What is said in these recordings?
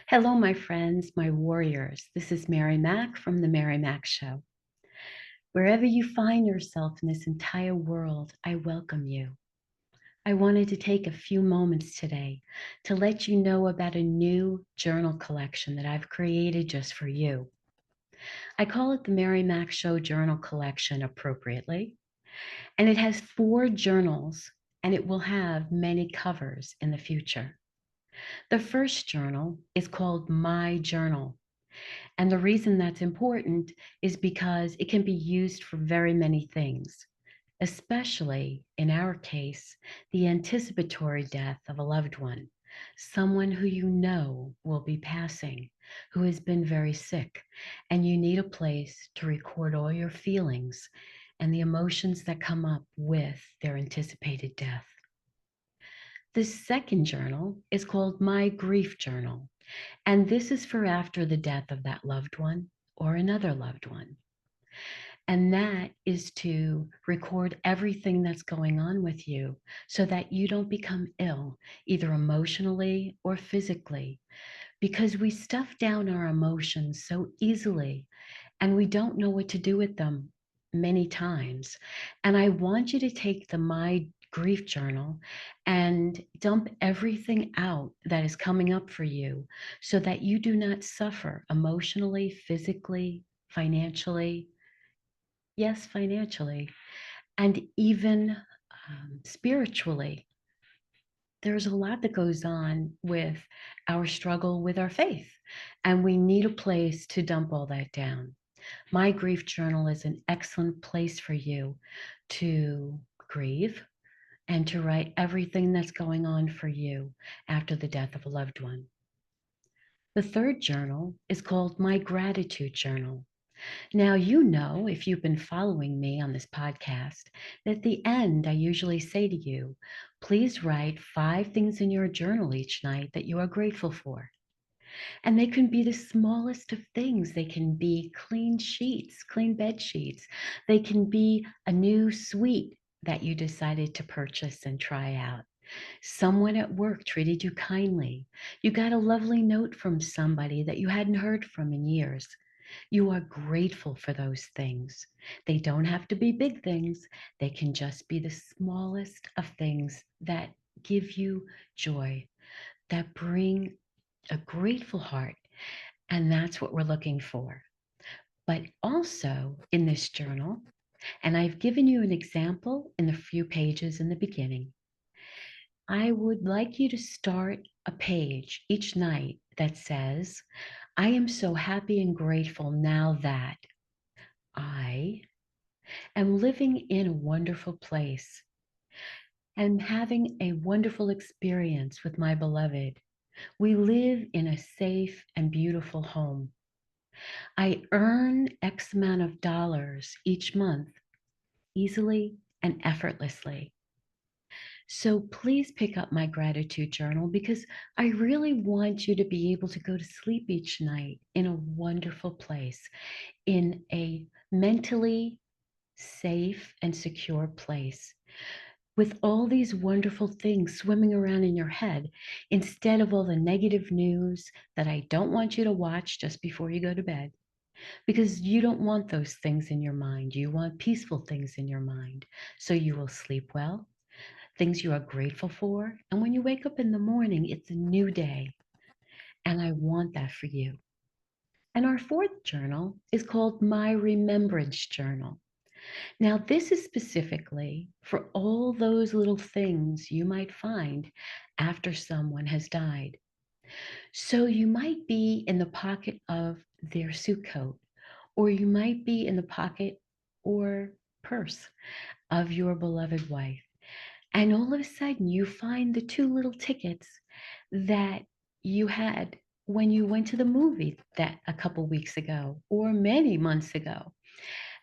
Hello, my friends, my warriors. This is Mary Mac from The Mary Mac Show. Wherever you find yourself in this entire world, I welcome you. I wanted to take a few moments today to let you know about a new journal collection that I've created just for you. I call it the Mary Mac Show Journal Collection appropriately, and it has 4 journals and it will have many covers in the future. The first journal is called My Journal. And the reason that's important is because it can be used for very many things, especially in our case, the anticipatory death of a loved one, someone who you know will be passing, who has been very sick, and you need a place to record all your feelings and the emotions that come up with their anticipated death. The second journal is called My Grief Journal. And this is for after the death of that loved one or another loved one. And that is to record everything that's going on with you so that you don't become ill, either emotionally or physically, because we stuff down our emotions so easily and we don't know what to do with them many times. And I want you to take the My Grief Journal and dump everything out that is coming up for you so that you do not suffer emotionally, physically, financially. Yes, financially, and even spiritually. There's a lot that goes on with our struggle with our faith, and we need a place to dump all that down. My grief journal is an excellent place for you to grieve and to write everything that's going on for you after the death of a loved one. The third journal is called My Gratitude Journal. Now, you know, if you've been following me on this podcast, that at the end, I usually say to you, please write 5 things in your journal each night that you are grateful for. And they can be the smallest of things. They can be clean sheets, clean bed sheets. They can be a new sweet that you decided to purchase and try out. Someone at work treated you kindly. You got a lovely note from somebody that you hadn't heard from in years. You are grateful for those things. They don't have to be big things. They can just be the smallest of things that give you joy, that bring a grateful heart. And that's what we're looking for. But also in this journal, and I've given you an example in the few pages in the beginning, I would like you to start a page each night that says, I am so happy and grateful now that I am living in a wonderful place and having a wonderful experience with my beloved. We live in a safe and beautiful home. I earn X amount of dollars each month easily and effortlessly. So please pick up my gratitude journal because I really want you to be able to go to sleep each night in a wonderful place, in a mentally safe and secure place, with all these wonderful things swimming around in your head instead of all the negative news that I don't want you to watch just before you go to bed. Because you don't want those things in your mind. You want peaceful things in your mind. So you will sleep well, things you are grateful for. And when you wake up in the morning, it's a new day. And I want that for you. And our fourth journal is called My Remembrance Journal. Now, this is specifically for all those little things you might find after someone has died. So you might be in the pocket of their suit coat, or you might be in the pocket or purse of your beloved wife. And all of a sudden, you find the 2 little tickets that you had when you went to the movie that a couple weeks ago or many months ago.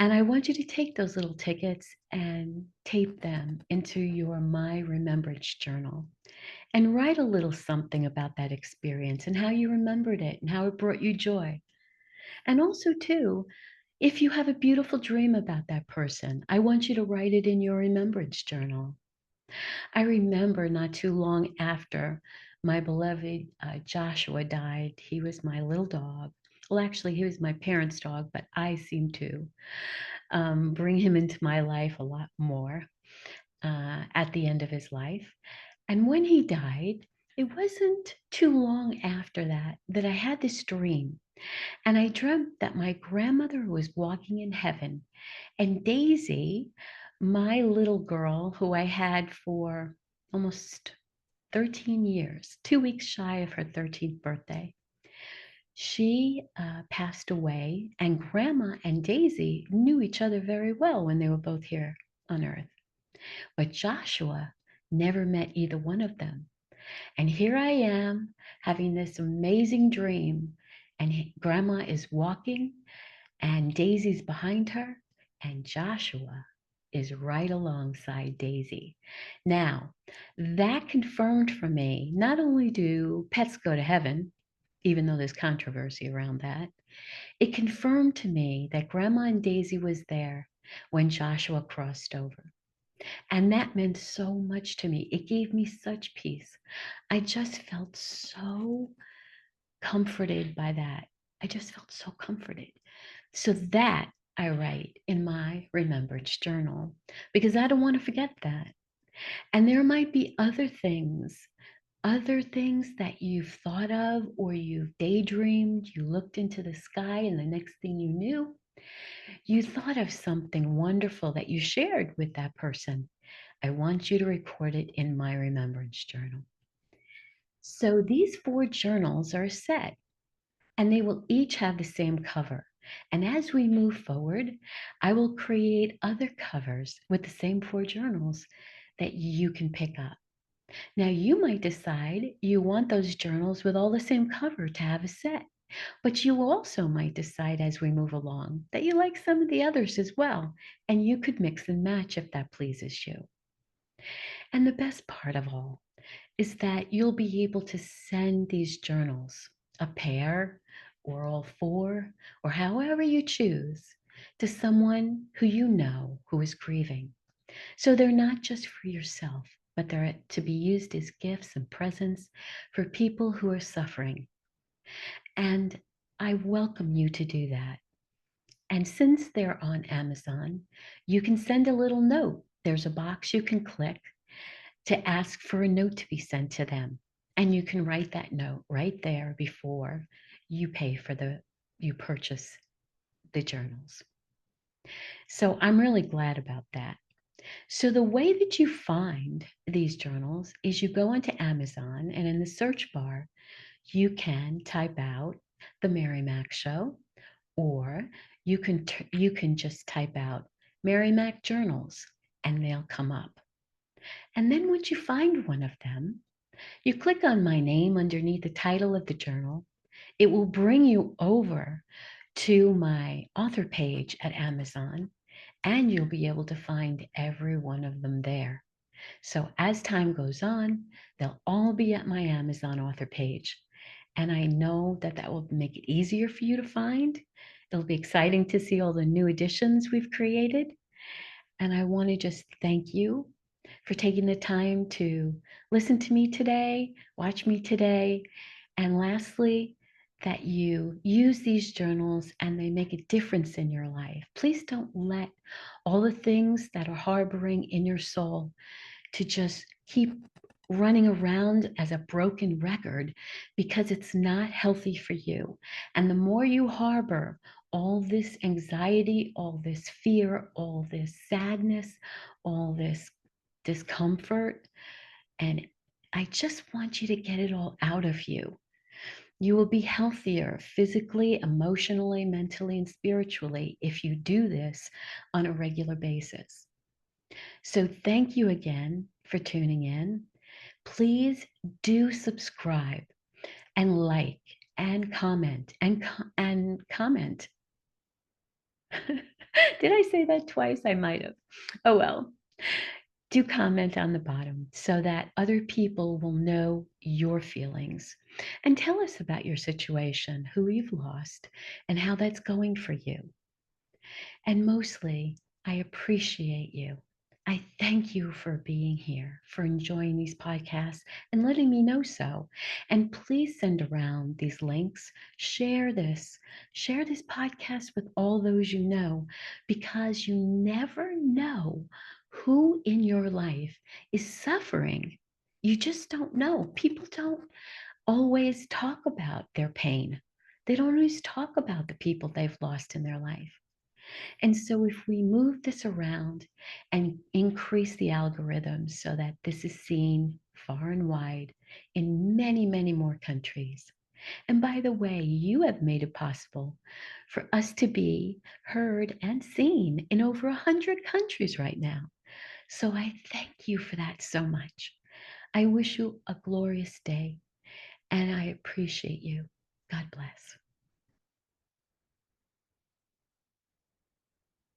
And I want you to take those little tickets and tape them into your My Remembrance journal and write a little something about that experience and how you remembered it and how it brought you joy. And also, too, if you have a beautiful dream about that person, I want you to write it in your remembrance journal. I remember not too long after My beloved Joshua died. He was my little dog. Well, actually, he was my parents' dog, but I seem to bring him into my life a lot more at the end of his life. And when he died, it wasn't too long after that that I had this dream. And I dreamt that my grandmother was walking in heaven, and Daisy, my little girl who I had for almost 13 years, 2 weeks shy of her 13th birthday, she passed away, and Grandma and Daisy knew each other very well when they were both here on Earth. But Joshua never met either one of them. And here I am having this amazing dream, and Grandma is walking, and Daisy's behind her, and Joshua is right alongside Daisy. Now, that confirmed for me not only do pets go to heaven, even though there's controversy around that, it confirmed to me that Grandma and Daisy was there when Joshua crossed over. And that meant so much to me. It gave me such peace. I just felt so comforted by that. I just felt so comforted. So that I write in my remembrance journal because I don't want to forget that. And there might be other things that you've thought of or you've daydreamed, you looked into the sky, and the next thing you knew, you thought of something wonderful that you shared with that person. I want you to record it in my remembrance journal. So these 4 journals are set, and they will each have the same cover. And as we move forward, I will create other covers with the same 4 journals that you can pick up. Now, you might decide you want those journals with all the same cover to have a set, but you also might decide as we move along that you like some of the others as well, and you could mix and match if that pleases you. And the best part of all is that you'll be able to send these journals, a pair or all 4, or however you choose, to someone who you know who is grieving. So they're not just for yourself, but they're to be used as gifts and presents for people who are suffering. And I welcome you to do that. And since they're on Amazon, you can send a little note. There's a box you can click to ask for a note to be sent to them. And you can write that note right there before you you purchase the journals. So I'm really glad about that. So the way that you find these journals is you go into Amazon, and in the search bar, you can type out The Mary Mac Show, or you can just type out Mary Mac Journals, and they'll come up. And then once you find one of them, you click on my name underneath the title of the journal. It will bring you over to my author page at Amazon, and you'll be able to find every one of them there. So as time goes on, they'll all be at my Amazon author page. And I know that that will make it easier for you to find. It'll be exciting to see all the new additions we've created. And I want to just thank you for taking the time to listen to me today, watch me today. And lastly, that you use these journals and they make a difference in your life. Please don't let all the things that are harboring in your soul to just keep running around as a broken record, because it's not healthy for you. And the more you harbor all this anxiety, all this fear, all this sadness, all this discomfort, and I just want you to get it all out of you. You will be healthier physically, emotionally, mentally, and spiritually if you do this on a regular basis. So thank you again for tuning in. Please do subscribe and like and comment and comment. Did I say that twice? I might have. Oh well. Do comment on the bottom so that other people will know your feelings, and tell us about your situation, who you've lost, and how that's going for you. And mostly, I appreciate you. I thank you for being here, for enjoying these podcasts and letting me know so. And please send around these links. Share this podcast with all those you know, because you never know who in your life is suffering. You just don't know. People don't always talk about their pain. They don't always talk about the people they've lost in their life. And so, if we move this around and increase the algorithms so that this is seen far and wide in many, many more countries. And by the way, you have made it possible for us to be heard and seen in over 100 countries right now. So I thank you for that so much. I wish you a glorious day and I appreciate you. God bless.